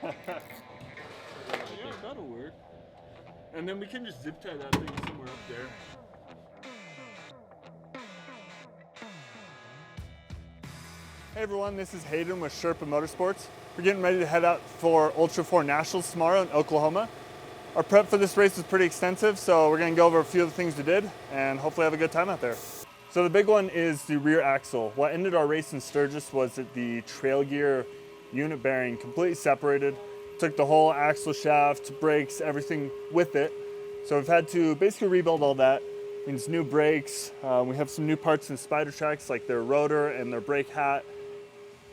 Yeah, that'll work. And then we can just zip tie that thing somewhere up there. Hey everyone, this is Hayden with Sherpa Motorsports. We're getting ready to head out for Ultra4 Nationals tomorrow in Oklahoma. Our prep for this race is pretty extensive, so we're going to go over a few of the things we did and hopefully have a good time out there. So the big one is the rear axle. What ended our race in Sturgis was that the trail gear unit bearing completely separated. Took the whole axle shaft, brakes, everything with it. So we've had to basically rebuild all that. It means new brakes. We have some new parts in Spider Tracks like their rotor and their brake hat.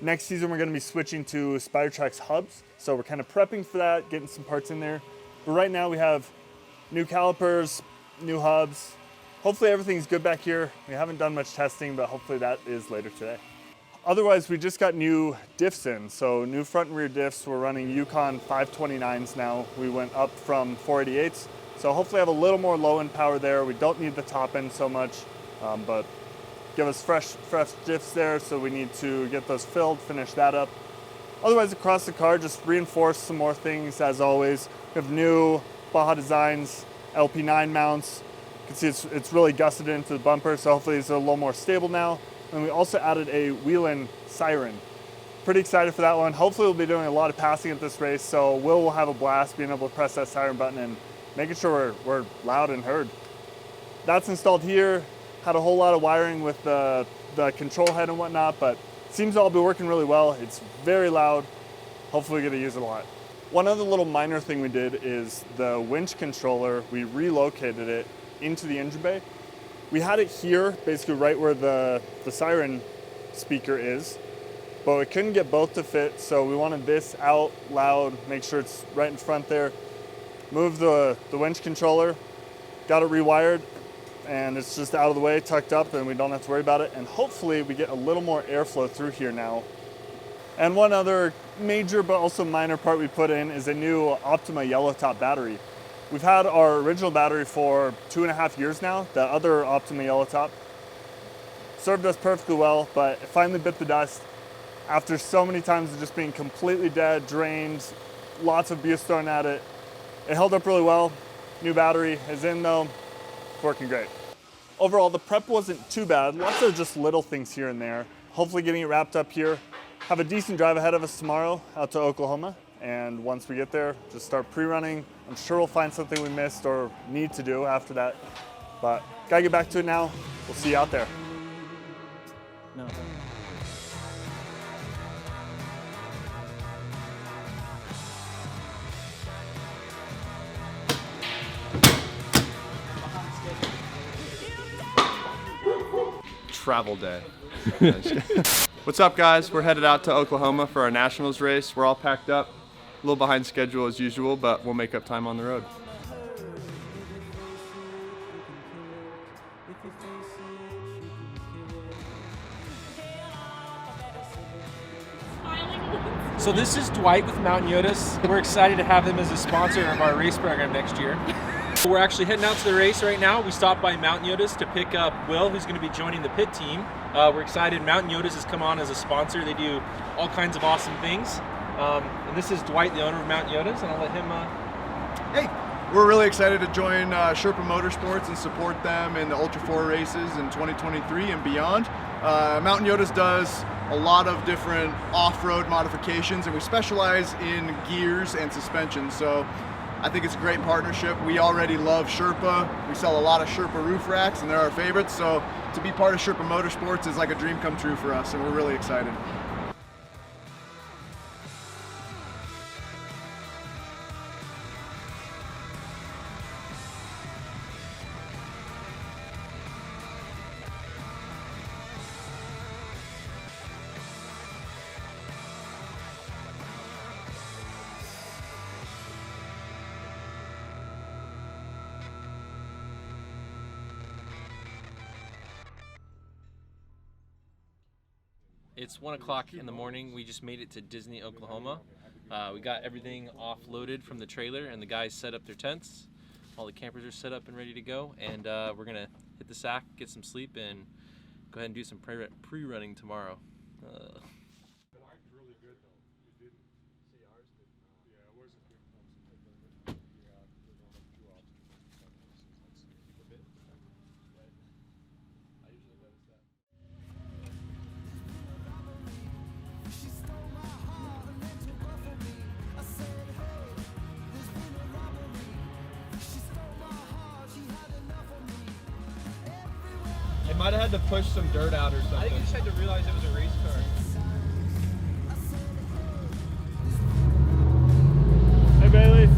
Next season we're going to be switching to Spider Tracks hubs. So we're kind of prepping for that, getting some parts in there. But right now we have new calipers, new hubs. Hopefully everything's good back here. We haven't done much testing, but hopefully that is later today. Otherwise, we just got new diffs in. So new front and rear diffs. We're running Yukon 529s now. We went up from 488s. So hopefully have a little more low end power there. We don't need the top end so much, but give us fresh diffs there. So we need to get those filled, finish that up. Otherwise, across the car, just reinforce some more things as always. We have new Baja Designs LP9 mounts. You can see it's really gusseted into the bumper, so hopefully it's a little more stable now. And we also added a wheel-in siren. Pretty excited for that one. Hopefully we'll be doing a lot of passing at this race, so we'll have a blast being able to press that siren button and making sure we're loud and heard. That's installed here. Had a whole lot of wiring with the control head and whatnot, but seems to all be working really well. It's very loud. Hopefully we're gonna use it a lot. One other little minor thing we did is the winch controller, we relocated it into the engine bay. We had it here, basically right where the siren speaker is, but we couldn't get both to fit, so we wanted this out loud, make sure it's right in front there. Moved the winch controller, got it rewired, and it's just out of the way, tucked up, and we don't have to worry about it. And hopefully we get a little more airflow through here now. And one other major but also minor part we put in is a new Optima yellow top battery. We've had our original battery for 2.5 years now, the other Optima yellow top. Served us perfectly well, but it finally bit the dust. After so many times of just being completely dead, drained, lots of abuse thrown at it, it held up really well. New battery is in though, working great. Overall, the prep wasn't too bad. Lots of just little things here and there. Hopefully getting it wrapped up here. Have a decent drive ahead of us tomorrow out to Oklahoma. And once we get there, just start pre-running. I'm sure we'll find something we missed or need to do after that. But gotta get back to it now. We'll see you out there. No. Travel day. What's up, guys? We're headed out to Oklahoma for our Nationals race. We're all packed up, a little behind schedule as usual, but we'll make up time on the road. So this is Dwight with Mountain Yodas. We're excited to have them as a sponsor of our race program next year. We're actually heading out to the race right now. We stopped by Mountain Yodas to pick up Will, who's going to be joining the pit team. We're excited. Mountain Yodas has come on as a sponsor. They do all kinds of awesome things. And this is Dwight, the owner of Mountain Yodas, and I'll let him... Hey, we're really excited to join Sherpa Motorsports and support them in the Ultra4 races in 2023 and beyond. Mountain Yodas does a lot of different off-road modifications, and we specialize in gears and suspension. So I think it's a great partnership. We already love Sherpa. We sell a lot of Sherpa roof racks, and they're our favorites. So to be part of Sherpa Motorsports is like a dream come true for us, and we're really excited. It's 1 o'clock in the morning. We just made it to Disney, Oklahoma. We got everything offloaded from the trailer, and the guys set up their tents. All the campers are set up and ready to go, and we're gonna hit the sack, get some sleep, and go ahead and do some pre-running tomorrow. might have had to push some dirt out or something. I think you just had to realize it was a race car. Hey, Bailey.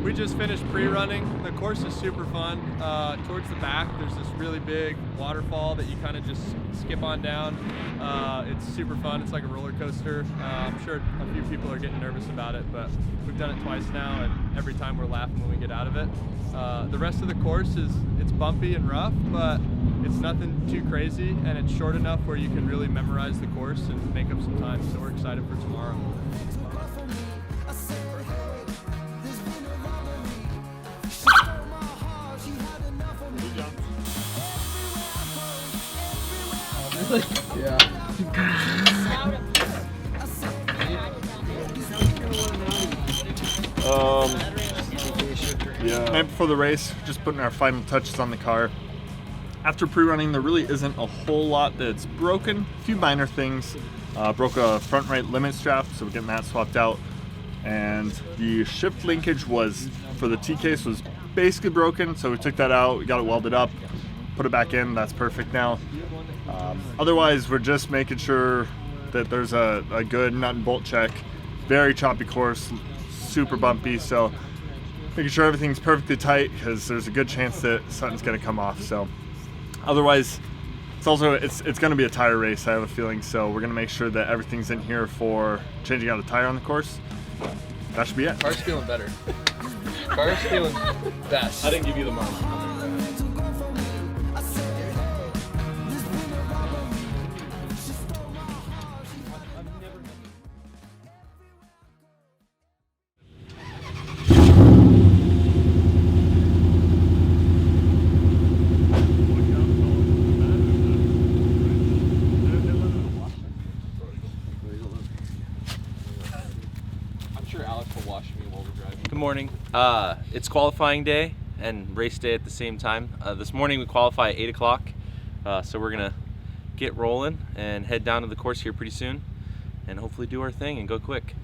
We just finished pre-running. The course is super fun. Towards the back, there's this really big waterfall that you kind of just skip on down. It's super fun. It's like a roller coaster. I'm sure a few people are getting nervous about it, but we've done it twice now, and every time we're laughing when we get out of it. The rest of the course it's bumpy and rough, but it's nothing too crazy, and it's short enough where you can really memorize the course and make up some time. So we're excited for tomorrow. Yeah. Yeah. Night before the race, just putting our final touches on the car. After pre-running, there really isn't a whole lot that's broken. A few minor things. Broke a front right limit strap, so we're getting that swapped out. And the shift linkage was, for the T-case, was basically broken, so we took that out, we got it welded up, put it back in, that's perfect now. Otherwise, we're just making sure that there's a good nut and bolt check. Very choppy course, super bumpy, so making sure everything's perfectly tight because there's a good chance that something's going to come off. So otherwise, it's going to be a tire race, I have a feeling, so we're going to make sure that everything's in here for changing out a tire on the course. That should be it. Car's feeling better. Car's feeling best. I didn't give you the mark. Good morning. It's qualifying day and race day at the same time. This morning we qualify at 8 o'clock, so we're gonna get rolling and head down to the course here pretty soon and hopefully do our thing and go quick.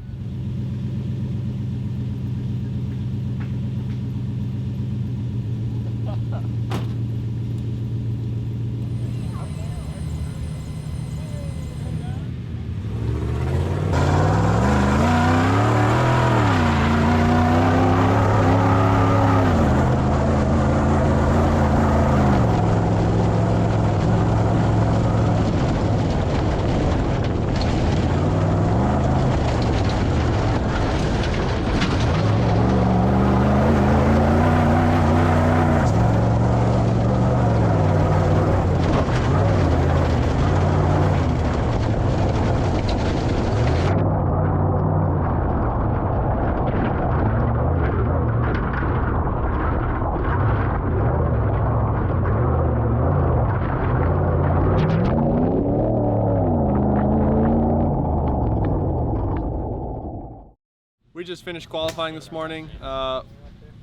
We just finished qualifying this morning.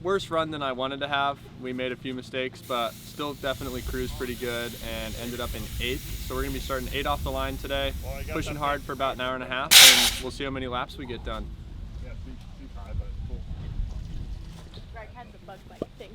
Worse run than I wanted to have. We made a few mistakes, but still definitely cruised pretty good and ended up in 8th. So we're gonna be starting 8 off the line today, pushing hard for about an hour and a half, and we'll see how many laps we get done. Yeah, too high, but cool. Greg had the bug bite thing.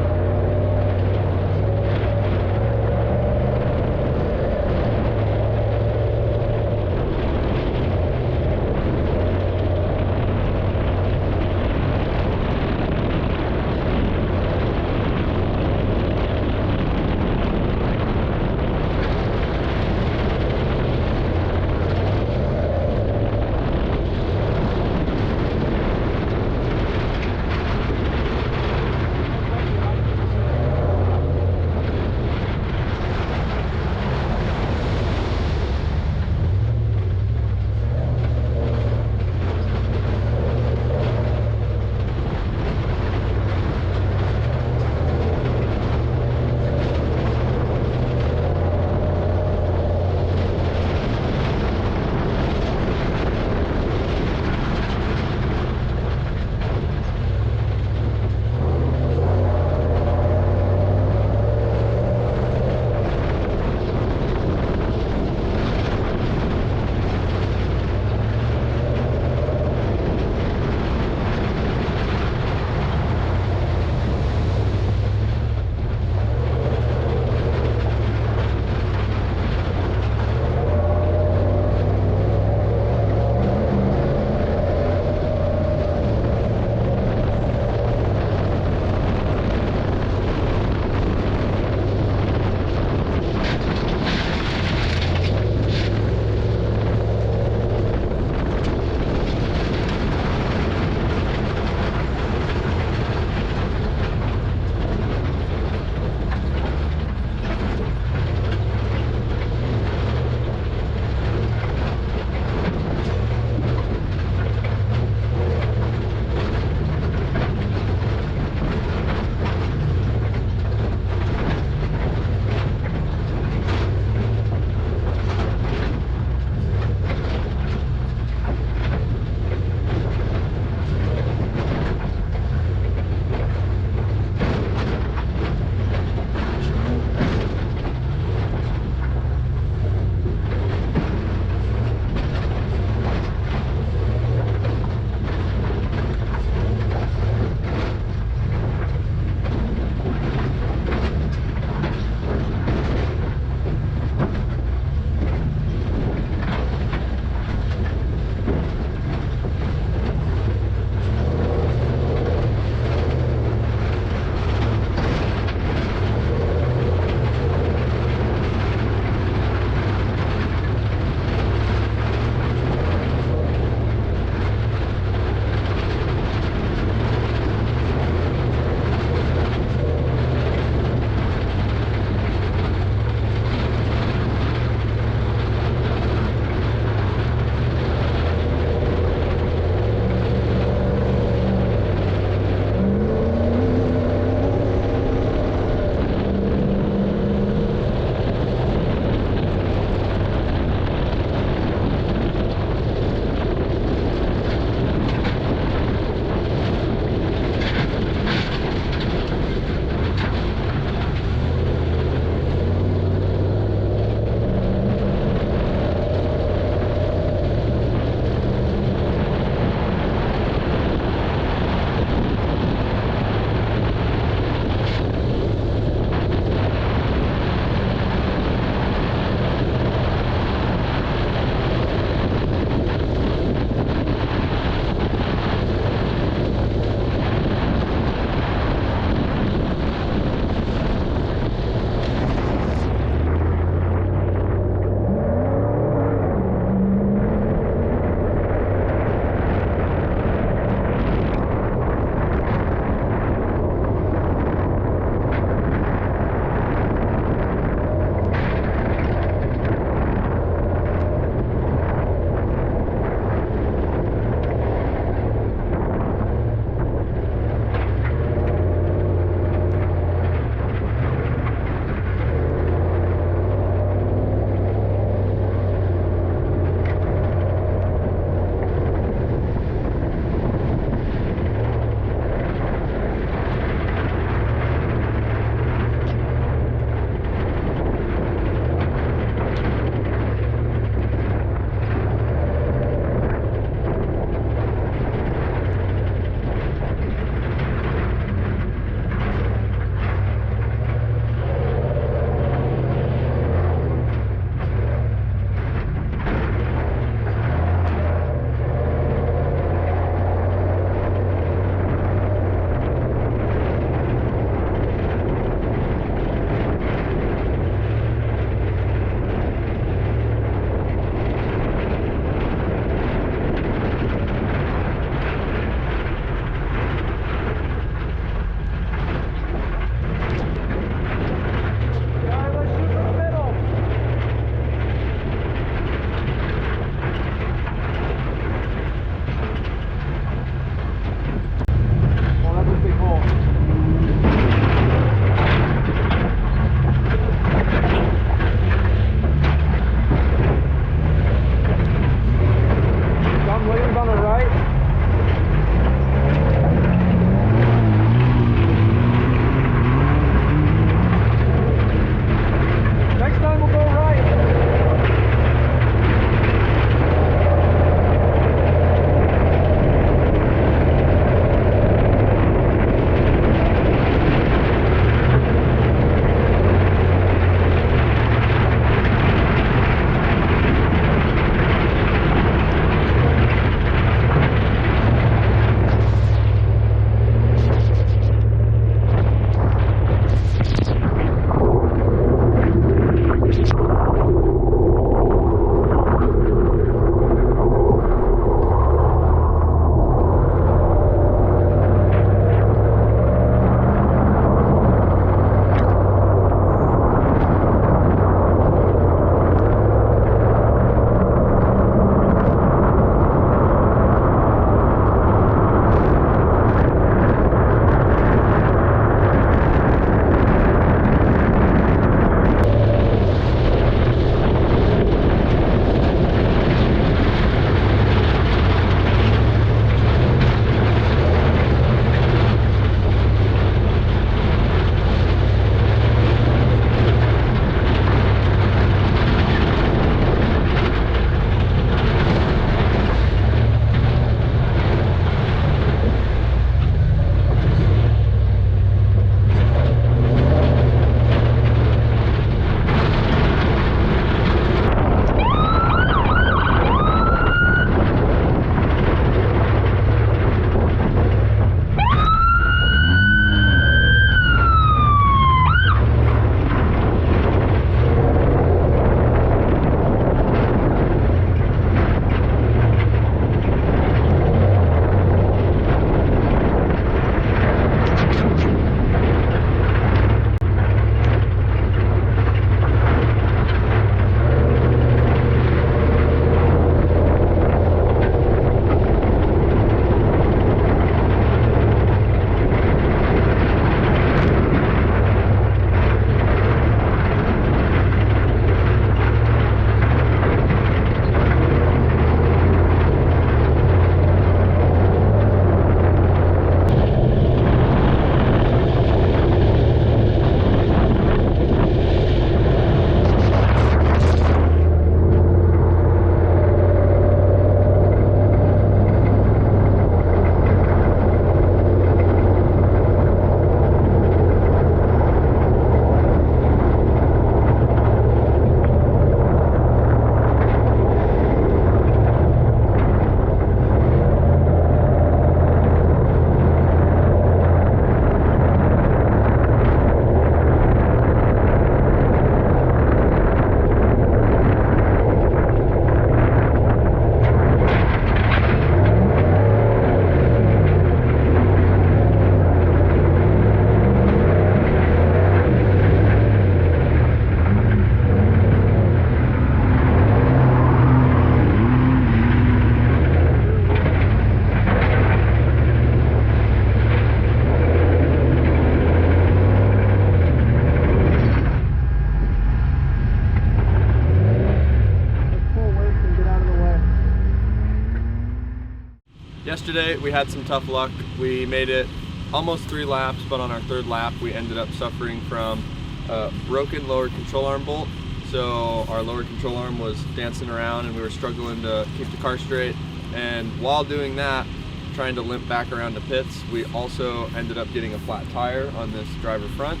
Yesterday we had some tough luck. We made it almost 3 laps, but on our 3rd lap we ended up suffering from a broken lower control arm bolt. So our lower control arm was dancing around and we were struggling to keep the car straight. And while doing that, trying to limp back around the pits, we also ended up getting a flat tire on this driver front.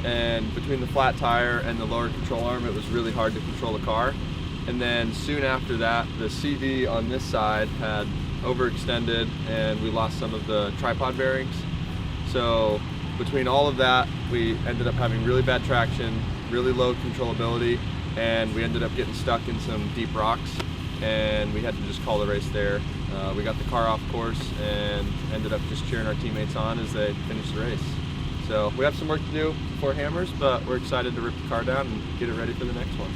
And between the flat tire and the lower control arm, it was really hard to control the car. And then soon after that, the CV on this side had overextended and we lost some of the tripod bearings. So between all of that, we ended up having really bad traction, really low controllability, and we ended up getting stuck in some deep rocks, and we had to just call the race there. We got the car off course and ended up just cheering our teammates on as they finished the race. So we have some work to do before Hammers, but we're excited to rip the car down and get it ready for the next one.